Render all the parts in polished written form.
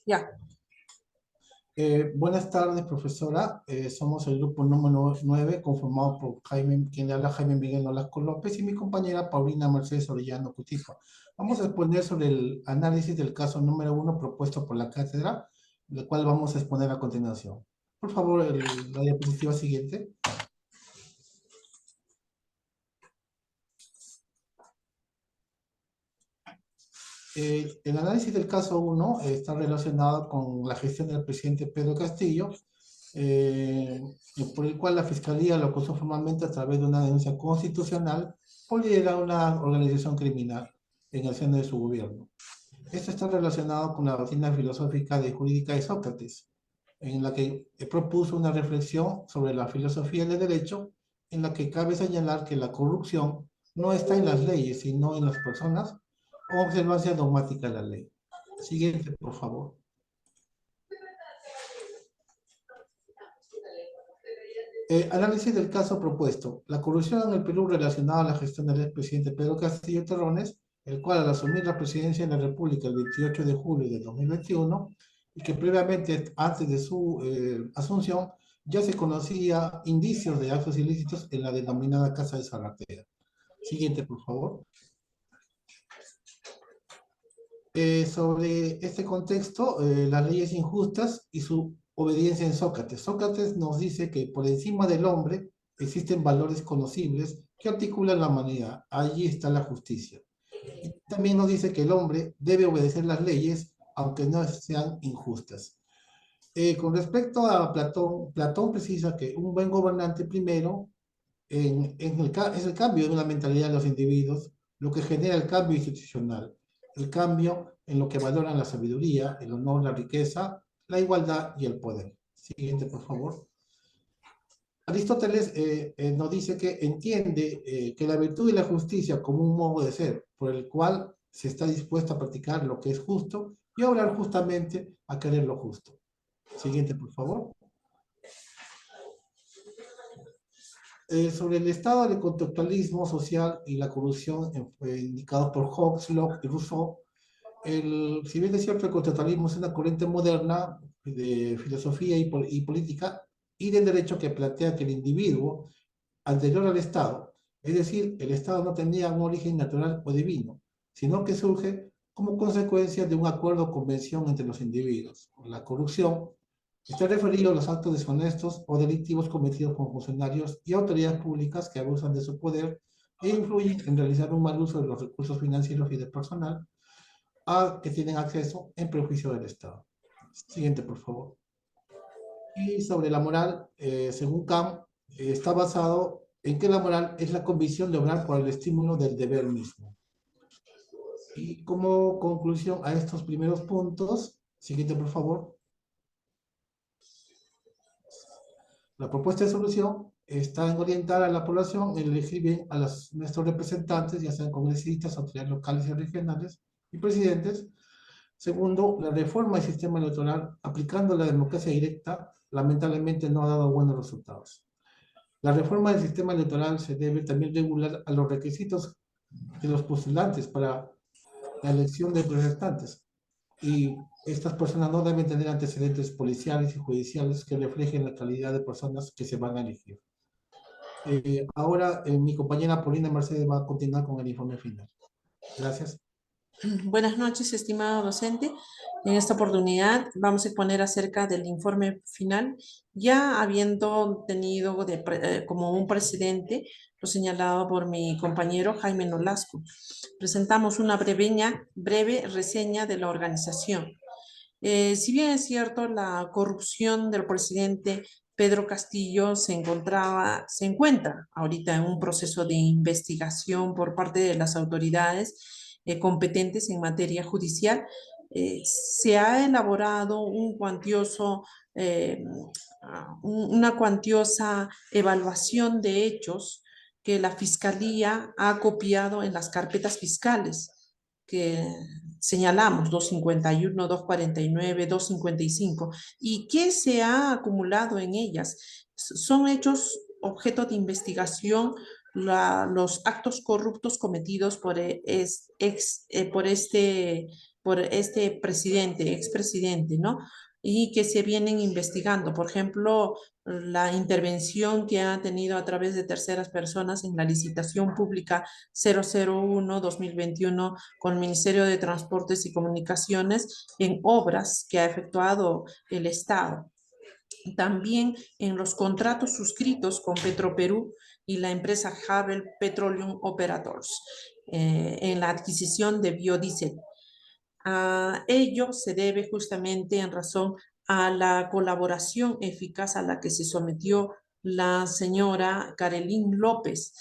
Ya. Buenas tardes, profesora. Somos el grupo número 9, conformado por quien le habla Jaime Miguel Nolasco López y mi compañera Paulina Mercedes Orellano Cutijo. Vamos a exponer sobre el análisis del caso número 1 propuesto por la cátedra, el cual vamos a exponer a continuación. Por favor, la diapositiva siguiente. El análisis del caso 1 está relacionado con la gestión del presidente Pedro Castillo, eh, por el cual la Fiscalía lo acusó formalmente a través de una denuncia constitucional por liderar una organización criminal en el seno de su gobierno. Esto está relacionado con la doctrina filosófica y jurídica de Sócrates, en la que propuso una reflexión sobre la filosofía del derecho, en la que cabe señalar que la corrupción no está en las leyes, sino en las personas, o observancia dogmática de la ley. Siguiente, por favor. Análisis del caso propuesto. La corrupción en el Perú relacionada a la gestión del expresidente Pedro Castillo Terrones, el cual al asumir la presidencia de la República el 28 de julio de 2021, y que previamente, antes de su asunción, ya se conocía indicios de actos ilícitos en la denominada Casa de Sarratea. Siguiente, por favor. Sobre este contexto, las leyes injustas y su obediencia en Sócrates. Sócrates nos dice que por encima del hombre existen valores conocibles que articulan la humanidad. Allí está la justicia. Y también nos dice que el hombre debe obedecer las leyes aunque no sean injustas. Con respecto a Platón, Platón precisa que un buen gobernante primero es el cambio de una mentalidad de los individuos, lo que genera el cambio institucional, el cambio en lo que valoran la sabiduría, el honor, la riqueza, la igualdad y el poder. Siguiente, por favor. Aristóteles nos dice que entiende que la virtud y la justicia como un modo de ser, por el cual se está dispuesto a practicar lo que es justo y a obrar justamente a querer lo justo. Siguiente, por favor. Sobre el estado del conductualismo social y la corrupción indicados por Hobbes, Locke y Rousseau, si bien es cierto, el conductualismo es una corriente moderna de filosofía y política y del derecho que plantea que el individuo, anterior al Estado, es decir, el Estado no tenía un origen natural o divino, sino que surge como consecuencia de un acuerdo o convención entre los individuos. La corrupción está referido a los actos deshonestos o delictivos cometidos por funcionarios y autoridades públicas que abusan de su poder e influyen en realizar un mal uso de los recursos financieros y de personal a que tienen acceso en perjuicio del Estado. Siguiente, por favor. Y sobre la moral, según Kant, está basado en que la moral es la convicción de obrar por el estímulo del deber mismo. Y como conclusión a estos primeros puntos, siguiente, por favor. La propuesta de solución está en orientar a la población en elegir bien a nuestros representantes, ya sean congresistas, autoridades locales y regionales y presidentes. Segundo, la reforma del sistema electoral aplicando la democracia directa lamentablemente no ha dado buenos resultados. La reforma del sistema electoral se debe también regular a los requisitos de los postulantes para la elección de representantes. Y estas personas no deben tener antecedentes policiales y judiciales que reflejen la calidad de personas que se van a elegir. Ahora mi compañera Paulina Mercedes va a continuar con el informe final. Gracias. Buenas noches, estimado docente. En esta oportunidad vamos a exponer acerca del informe final, ya habiendo tenido como un precedente lo señalado por mi compañero Jaime Nolasco. Presentamos una breve reseña de la organización. Si bien es cierto, la corrupción del presidente Pedro Castillo se encuentra ahorita en un proceso de investigación por parte de las autoridades competentes en materia judicial. Se ha elaborado una cuantiosa evaluación de hechos que la Fiscalía ha copiado en las carpetas fiscales que señalamos, 251, 249, 255, y qué se ha acumulado en ellas. Son hechos objeto de investigación los actos corruptos cometidos por por este presidente, expresidente, ¿no? Y que se vienen investigando. Por ejemplo, la intervención que ha tenido a través de terceras personas en la licitación pública 001-2021 con el Ministerio de Transportes y Comunicaciones en obras que ha efectuado el Estado. También en los contratos suscritos con Petroperú y la empresa Havel Petroleum Operators en la adquisición de biodiesel. A ello se debe justamente en razón a la colaboración eficaz a la que se sometió la señora Carolyn López,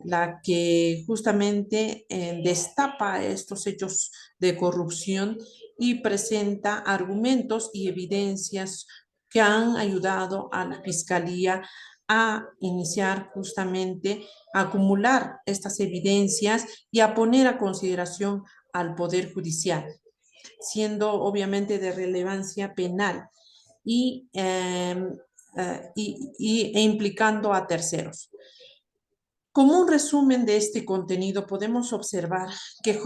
la que justamente destapa estos hechos de corrupción y presenta argumentos y evidencias que han ayudado a la Fiscalía a iniciar justamente, a acumular estas evidencias y a poner a consideración al Poder Judicial, siendo obviamente de relevancia penal y, e implicando a terceros. Como un resumen de este contenido, podemos observar que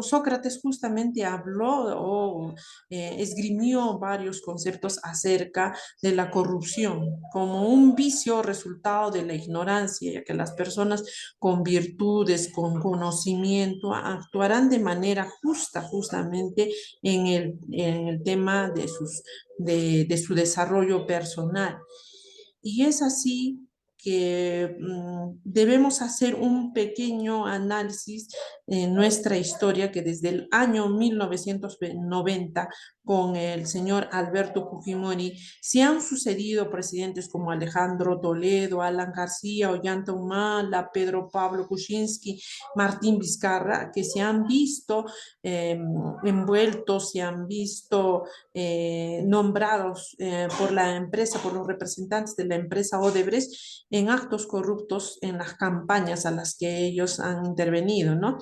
Sócrates justamente habló o esgrimió varios conceptos acerca de la corrupción como un vicio resultado de la ignorancia, ya que las personas con virtudes, con conocimiento, actuarán de manera justa justamente en el tema de su desarrollo personal. Y es así que debemos hacer un pequeño análisis en nuestra historia que desde el año 1990 con el señor Alberto Fujimori se han sucedido presidentes como Alejandro Toledo, Alan García, Ollanta Humala, Pedro Pablo Kuczynski, Martín Vizcarra, que se han visto envueltos, se han visto nombrados por la empresa, por los representantes de la empresa Odebrecht en actos corruptos en las campañas a las que ellos han intervenido, ¿no?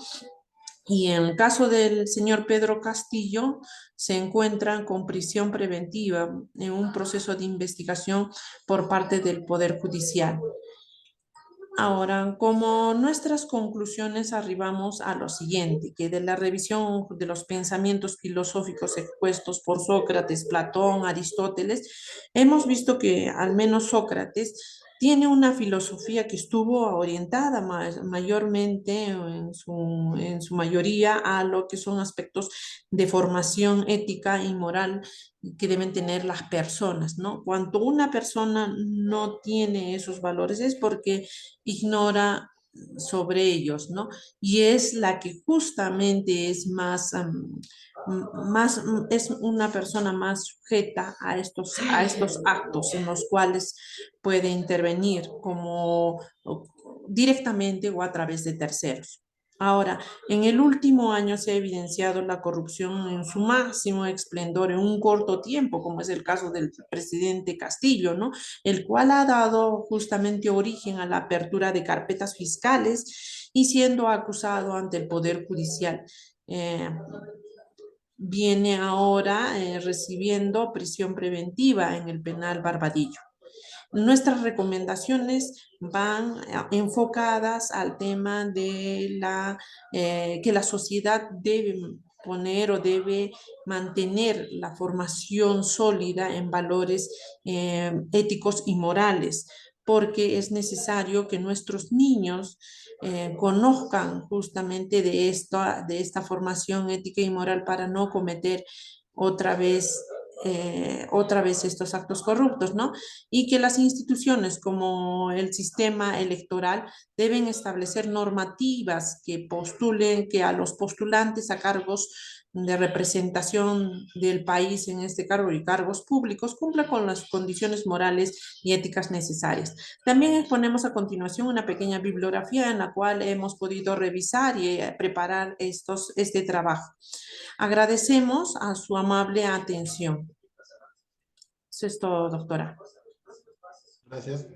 Y en el caso del señor Pedro Castillo, se encuentran con prisión preventiva en un proceso de investigación por parte del Poder Judicial. Ahora, como nuestras conclusiones arribamos a lo siguiente, que de la revisión de los pensamientos filosóficos expuestos por Sócrates, Platón, Aristóteles, hemos visto que al menos Sócrates tiene una filosofía que estuvo orientada mayormente, en su mayoría, a lo que son aspectos de formación ética y moral que deben tener las personas, ¿no? Cuando una persona no tiene esos valores es porque ignora sobre ellos, ¿no? Y es la que justamente es es una persona más sujeta a estos actos en los cuales puede intervenir como directamente o a través de terceros. Ahora, en el último año se ha evidenciado la corrupción en su máximo esplendor en un corto tiempo, como es el caso del presidente Castillo, ¿no? El cual ha dado justamente origen a la apertura de carpetas fiscales y siendo acusado ante el Poder Judicial. Eh, Viene ahora recibiendo prisión preventiva en el penal Barbadillo. Nuestras recomendaciones van enfocadas al tema de que la sociedad debe poner o debe mantener la formación sólida en valores éticos y morales, porque es necesario que nuestros niños conozcan justamente de esta formación ética y moral para no cometer otra vez otra vez estos actos corruptos, ¿no? Y que las instituciones como el sistema electoral deben establecer normativas que postulen, que a los postulantes a cargos de representación del país en este cargo y cargos públicos cumpla con las condiciones morales y éticas necesarias. También exponemos a continuación una pequeña bibliografía en la cual hemos podido revisar y preparar este trabajo. Agradecemos a su amable atención. Eso es todo, doctora. Gracias.